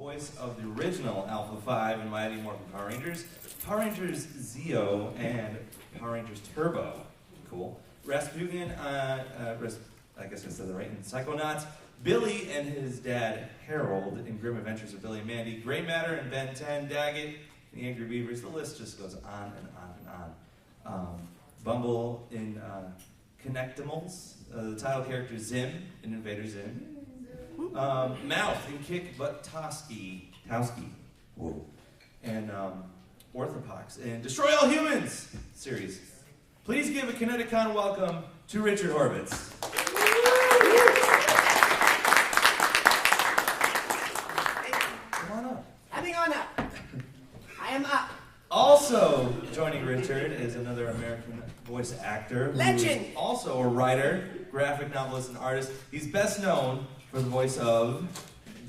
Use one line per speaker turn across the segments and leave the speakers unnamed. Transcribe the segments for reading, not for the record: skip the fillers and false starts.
voice of the original Alpha 5 and Mighty Morphin Power Rangers Zeo and Power Rangers Turbo. Cool. Rasputin, I guess I said that right, in Psychonauts. Billy and his dad Harold in Grim Adventures of Billy and Mandy. Grey Matter and Ben 10, Daggett, the Angry Beavers. The list just goes on and on and on. Bumble in Connectimals. The title character Zim in Invader Zim. Mouth in Kick Butt Towski. Whoa. And Orthopox in Destroy All Humans series. Please give a Connecticon welcome to Richard Horvitz. Come on up.
Coming on up. I am up.
Also joining Richard is another American voice actor.
Legend!
Who is also a writer, graphic novelist, and artist. He's best known for the voice of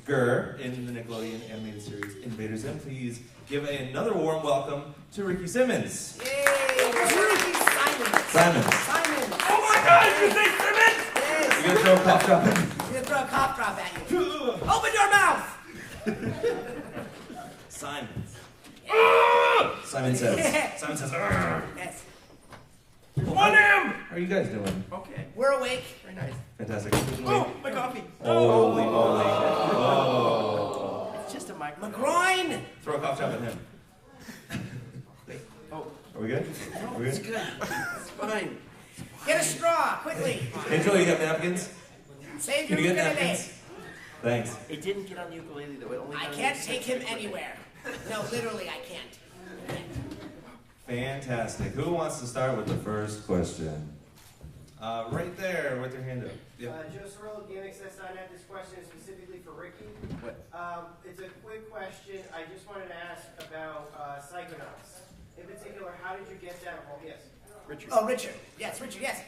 Gurr in the Nickelodeon animated series Invader Zim. Please give another warm welcome to Rikki Simmons.
Yay! Rikki
Simons.
Oh my God! You say Simmons? Yes.
You're gonna throw a cough drop in?
I'm gonna throw a cough drop at you. Open your mouth!
Simons.
Yeah.
Simon says. Simon says.
Yes.
On him! How are you guys doing?
Okay. We're awake.
Very nice.
Fantastic.
Oh, my coffee.
Holy moly. Oh.
It's just a microphone.
McGroin!
Throw a cough drop at him.
Oh.
Are we good?
No, it's good. It's fine.
Get a straw, quickly.
Hey, Joel, you got napkins?
Save
Can
your
you get
ukulele.
napkins? Thanks.
It didn't get on the ukulele though. It only
I
got on
can't
the
take him anywhere. No, literally, I can't.
Fantastic. Who wants to start with the first question? Right there with your hand up. Yep.
Joe Sorrell, GameXS.net. This question is specifically for Rikki.
What?
It's a quick question. I just wanted to ask about Psychonauts. In particular, how did you get that role? Yes.
Richard.
Oh, Richard. Yes, Richard, yes.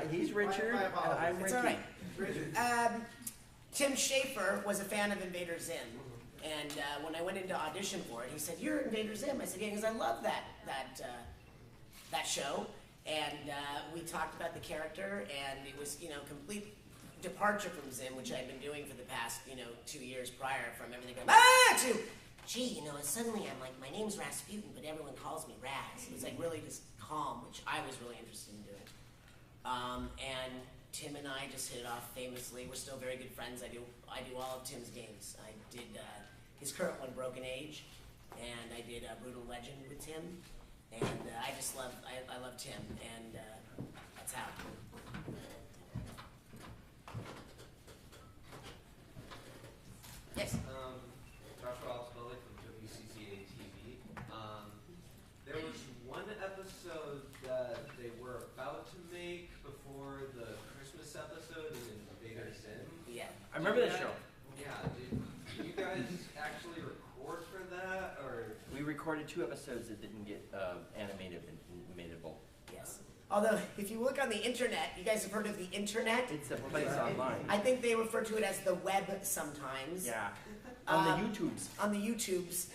He's Richard,
My
and
apologies.
I'm Rikki.
It's all right.
Richard.
Tim Schafer was a fan of Invader Zim. And when I went into audition for it, he said, "You're Invader Zim." I said, "Yeah, because I love that show." And we talked about the character, and it was, complete departure from Zim, which I'd been doing for the past, 2 years prior, from everything going, to, gee, suddenly I'm like, my name's Rasputin, but everyone calls me Raz. It was like really just calm, which I was really interested in doing. And Tim and I just hit it off famously. We're still very good friends. I do all of Tim's games. I did his current one, Broken Age, and I did Brutal Legend with Tim, and I love Tim, and that's how. Yes.
Josh Wallace-Bullock from WCCA TV. There was one episode that they were about to make before the Christmas episode in Invader Zim.
Yeah.
I remember that show.
Yeah. Did you guys actually record for that, or?
We recorded 2 episodes that didn't get animatable.
Yes. Although, if you look on the internet, you guys have heard of the internet?
It's a place online.
I think they refer to it as the web sometimes.
Yeah. On the YouTubes.
On the YouTubes.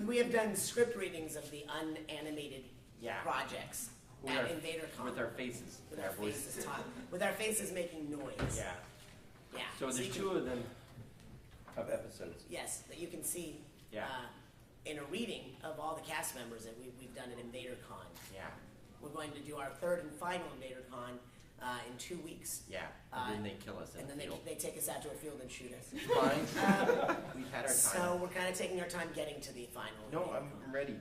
We have done script readings of the unanimated projects
With
at
our-
InvaderCon.
With our faces.
With our faces with our faces making noise.
Yeah.
Yeah.
So there's
you
2 of them of episodes.
Yes, that you can see in a reading of all the cast members that we've done at InvaderCon.
Yeah.
We're going to do our 3rd and final InvaderCon in 2 weeks.
Yeah. And then they kill us in
And
the
then
field.
they take us out to a field and shoot us.
Fine. We've had our time.
So we're kind of taking our time getting to the final.
No,
InvaderCon.
I'm ready.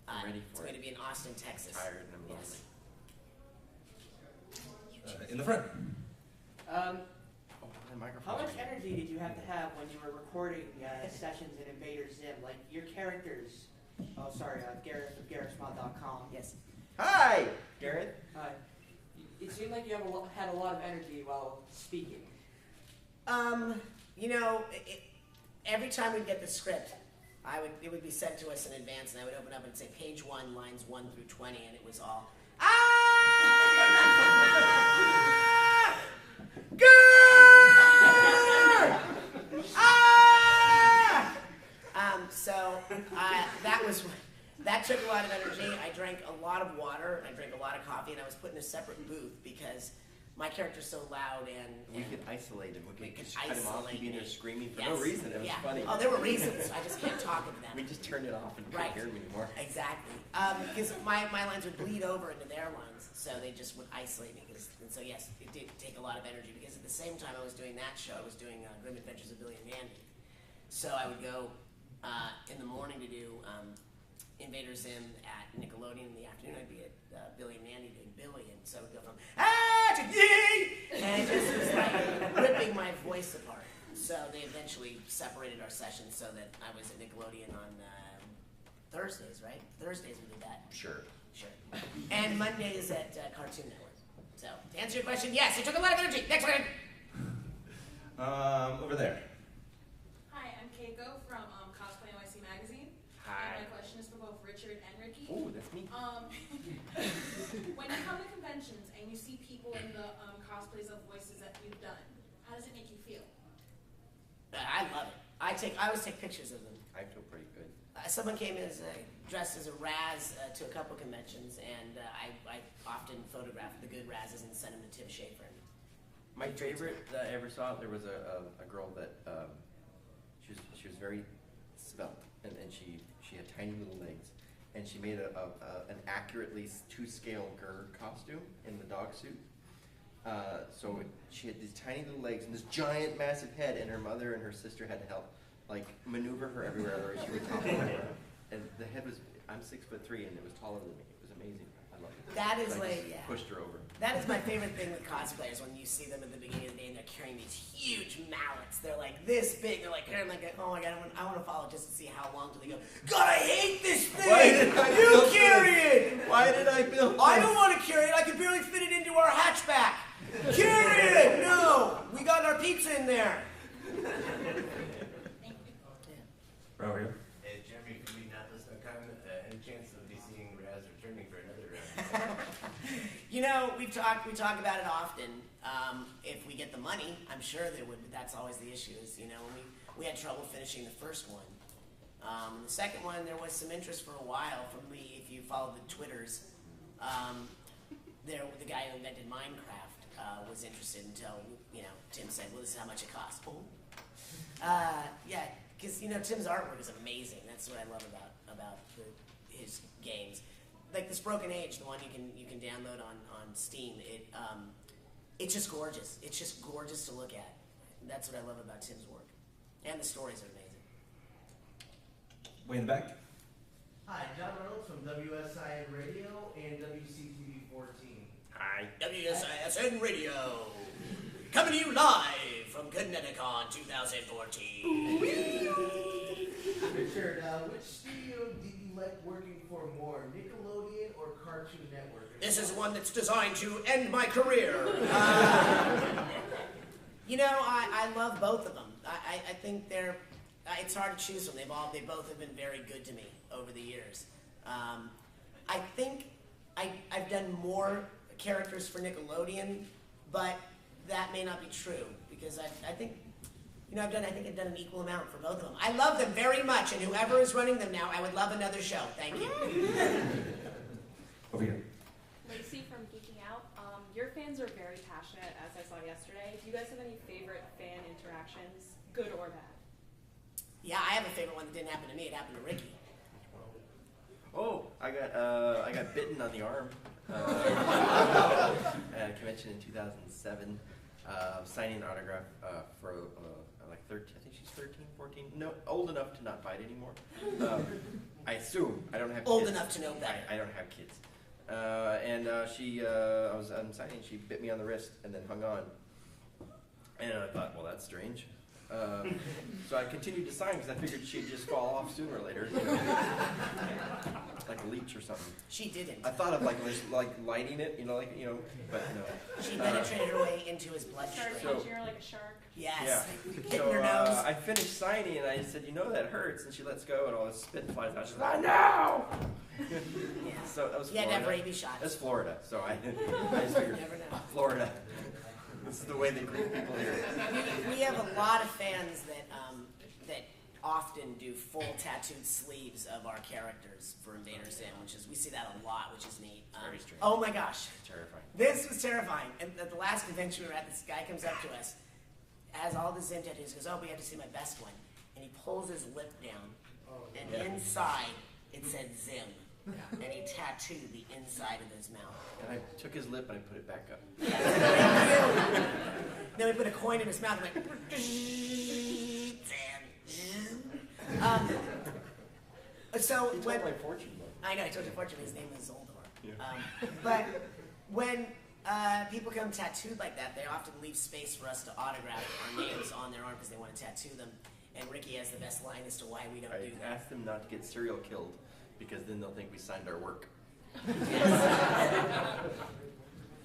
I'm ready
It's
for
going
it.
to be in Austin, Texas.
Tired and I'm
Yes.
In the front.
The microphone.
How much energy did you have to have when you were recording sessions in Invader Zim? Like your characters. Oh, sorry, Garrett from GarrettSmod.com.
Yes.
Hi, Garrett.
Hi. It seemed like you had a lot of energy while speaking.
Every time we'd get the script, it would be sent to us in advance, and I would open up and say page 1, lines 1 through 20, and it was all that took a lot of energy. I drank a lot of water, and I drank a lot of coffee, and I was put in a separate booth because my character's so loud and
We could isolate him. We could
could
just cut him off.
isolate
He'd be in there
me.
screaming for
Yes.
no reason. It was
Yeah.
funny.
Oh, there were reasons. I just can't talk of them.
We just turned it off and
Right.
couldn't hear him anymore.
Exactly. Because my lines would bleed over into their lines, so they just would isolate me. And so, yes, it did take a lot of energy, because at the same time I was doing that show, I was doing Grim Adventures of Billy and Mandy. So I would go in the morning to do Invader Zim at Nickelodeon. In the afternoon, I'd be at Billy and Mandy doing Billy. And so I would go from, to yee! And it just was like ripping my voice apart. So they eventually separated our sessions so that I was at Nickelodeon on Thursdays, right? Thursdays we did that.
Sure.
Sure. And Mondays at Cartoon Network. So, to answer your question, yes, it took a lot of energy. Next one.
Over there.
Hi, I'm Keiko from Cosplay NYC Magazine.
Hi.
And my question is for both Richard and Rikki.
Oh, that's me.
When you come to conventions and you see people in the cosplays of voices that you've done, how does it make you feel?
I love it. I always take pictures of them.
I feel pretty good.
Someone came in dressed as a Raz to a couple conventions, and I often photographed the good Razes and sent them to Tim Schafer.
My favorite that I ever saw, there was a girl that she was very svelte, and she had tiny little legs, and she made an accurately to-scale Gur costume in the dog suit. So she had these tiny little legs and this giant, massive head, and her mother and her sister had to help, like, maneuver her everywhere, or she would topple over. And the head was, I'm 6'3", and it was taller than me. It was amazing. I loved it.
That is
So I
like,
just
yeah.
pushed her over.
That is my favorite thing with cosplayers, when you see them at the beginning of the day and they're carrying these huge mallets. They're like this big. They're like carrying like, oh my god, I want to follow just to see how long till they go. God, I hate this thing.
Why did I
you
build
carry
this?
it.
Why did I build
I
this?
don't want to carry it. I could barely fit it into our hatchback. Carry it. No, we got our pizza in there.
Right over here.
Hey, Jeremy from Indianapolis.com. Any chance of me seeing Raz returning for another round?
You know, we talk about it often. If we get the money, I'm sure there would, but that's always the issue. Is, you know, we had trouble finishing the first one. The second one, there was some interest for a while from if you follow the Twitters. The guy who invented Minecraft was interested until, you know, Tim said, well, this is how much it costs. Yeah, because, you know, Tim's artwork is amazing. That's what I love about his games. Like this Broken Age, the one you can download on Steam. It's just gorgeous. It's just gorgeous to look at. That's what I love about Tim's work, and the stories are amazing.
Way in the back.
Hi, John Reynolds from WSIN Radio and WCTV 14.
Hi.
WSISN Radio, coming to you live from Connecticut 2014.
Richard, which studio did you like working for more, Nickelodeon or Cartoon Network?
This is one that's designed to end my career. You know, I love both of them. I think it's hard to choose from. They both have been very good to me over the years. I think I've done more characters for Nickelodeon, but that may not be true, because I think, you know, I've done an equal amount for both of them. I love them very much, and whoever is running them now, I would love another show. Thank you.
Over here.
Lacey from Geeking Out. Your fans are very passionate, as I saw yesterday. Do you guys have any favorite fan interactions, good or bad?
Yeah, I have a favorite one that didn't happen to me. It happened to Rikki.
Oh, I got bitten on the arm at a convention in 2007, signing an autograph for like 13. I think she's 13, 14. No, old enough to not bite anymore. I assume. I don't have
Old
kids.
enough to know better.
I don't have kids. I was signing. She bit me on the wrist and then hung on. And I thought, well, that's strange. So I continued to sign because I figured she'd just fall off sooner or later, you know, like a leech or something.
She didn't.
I thought of like lighting it, but no.
She penetrated her way into his bloodstream.
Start punching her like a shark.
Yes.
Yeah.
Hitting
So
her nose.
I finished signing and I said, that hurts, and she lets go and all this spit flies out. She's like, no!
Yeah.
So that was
You had to have
Florida.
rabies shots.
That's Florida. So I just figured,
You never know.
Florida. This is the way they greet people here.
We have a lot of fans that often do full tattooed sleeves of our characters for Invader Zim, which is, we see that a lot, which is neat.
Very strange.
Oh my gosh.
Terrifying.
This was terrifying. And at the last convention we were at, this guy comes up to us, has all the Zim tattoos, goes, oh, we have to see my best one. And he pulls his lip down, and inside it said Zim. And he tattooed the inside of his mouth.
And I took his lip and I put it back up.
Then we put a coin in his mouth and went, so
He
when,
told my fortune, though.
I know, I told you fortune, his name is Zoldor. Yeah. But when people come tattooed like that, they often leave space for us to autograph our names on their arm because they want to tattoo them. And Rikki has the best line as to why we don't do
I
that.
asked them not to get serial killed because then they'll think we signed our work.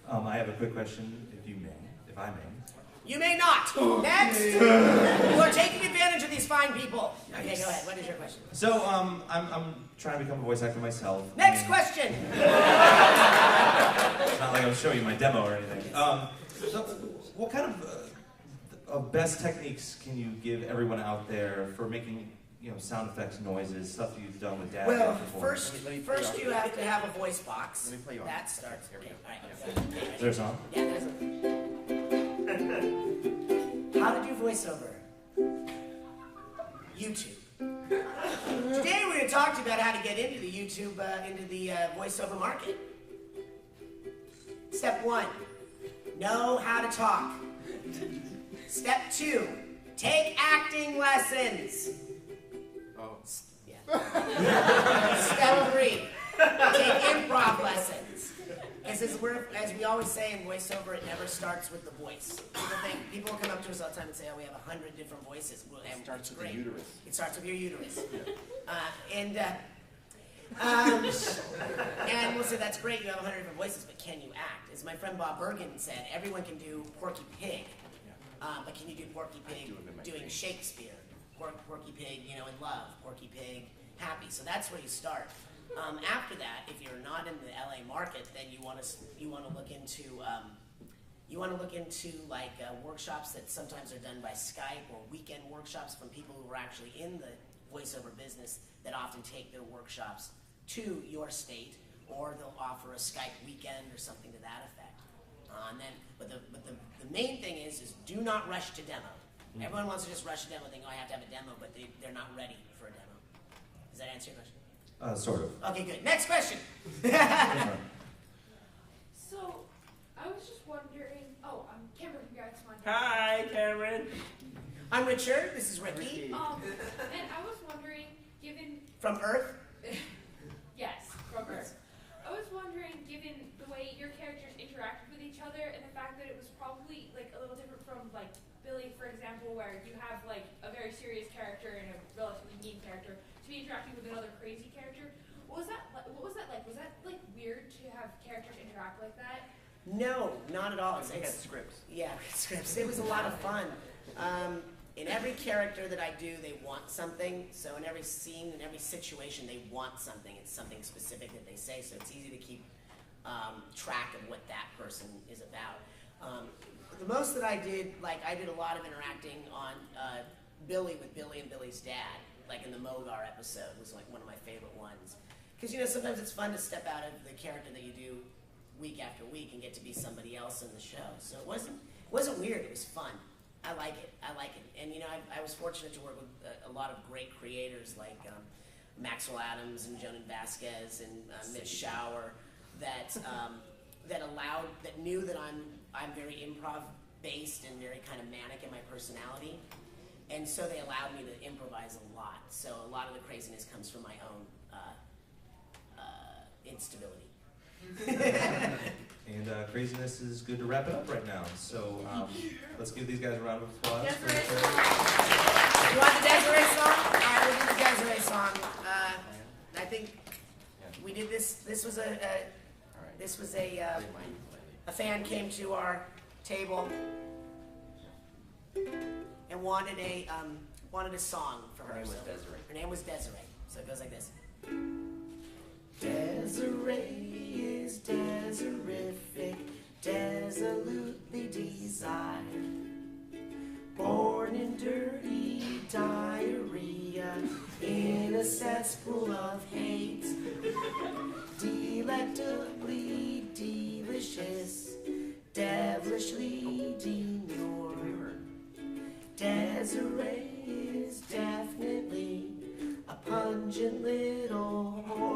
I have a quick question, if I may.
You may not. Next. You are taking advantage of these fine people. Okay, go ahead. What is your question?
So, I'm trying to become a voice actor myself.
Next question.
It's not like I'm showing you my demo or anything. So what kind of best techniques can you give everyone out there for making, sound effects, noises, stuff you've done with Dad?
Well,
before?
first you have to have a voice box.
Let me play you on.
That starts.
Here we
Okay,
go.
all right.
Is there a song?
Yeah, there's a. How to do voiceover? YouTube. Today we're going to talk to you about how to get into the YouTube, into the voiceover market. Step 1, know how to talk. Step 2, take acting lessons.
Oh.
Yeah. Step 3, take improv lessons. As we always say in voiceover, it never starts with the voice. People will come up to us all the time and say, oh, we have 100 different voices. Well,
It starts with
great.
the uterus.
It starts with your uterus. And we'll say, that's great, you have 100 different voices, but can you act? As my friend Bob Bergen said, everyone can do Porky Pig, but can you do Porky Pig doing Shakespeare? Porky Pig, in Love, Porky Pig, Happy. So that's where you start. After that, if you're not in the LA market, then you want to look into like workshops that sometimes are done by Skype, or weekend workshops from people who are actually in the voiceover business that often take their workshops to your state, or they'll offer a Skype weekend or something to that effect. But the main thing is do not rush to demo. Everyone wants to just rush to demo, thinking, oh, I have to have a demo, but they're not ready for a demo. Does that answer your question?
Sort of.
Okay, good. Next question.
So, I was just wondering. Oh, I'm Cameron from Garrett's Montana.
Hi, Cameron.
I'm Richard. This is Rikki.
And I was wondering, given
From Earth.
yes, from Earth. I was wondering, given the way your characters interacted with each other, and the fact that it was probably like a little different from like Billy, for example, where you have like a very serious character and a relatively mean character, to be interacting with another crazy character. What was that like? Was that like weird to have characters interact like that?
No, not at all.
We had scripts.
Yeah, scripts. It was a lot of fun. In every character that I do, they want something. So in every scene, in every situation, they want something. It's something specific that they say. So it's easy to keep track of what that person is about. The most that I did a lot of interacting on Billy with Billy and Billy's dad, like in the Mogar episode, was like one of my favorite ones. Because sometimes it's fun to step out of the character that you do week after week and get to be somebody else in the show. So it wasn't weird. It was fun. I like it. And I was fortunate to work with a lot of great creators like Maxwell Adams and Jonan Vasquez and Mitch Schauer that knew that I'm very improv based and very kind of manic in my personality, and so they allowed me to improvise a lot. So a lot of the craziness comes from my own instability.
And craziness is good to wrap it up right now. So let's give these guys a round of applause.
Desiree song. You want the Desiree song? All right, we'll do the Desiree song. I think we did this. This was a fan came to our table and wanted a song for her.
Her name was Desiree.
Her name was Desiree. So it goes like this. Desiree is Deserific, resolutely desired. Born in dirty diarrhea, cesspool of hate. Delectably delicious, devilishly demure. Desiree is definitely a pungent little whore.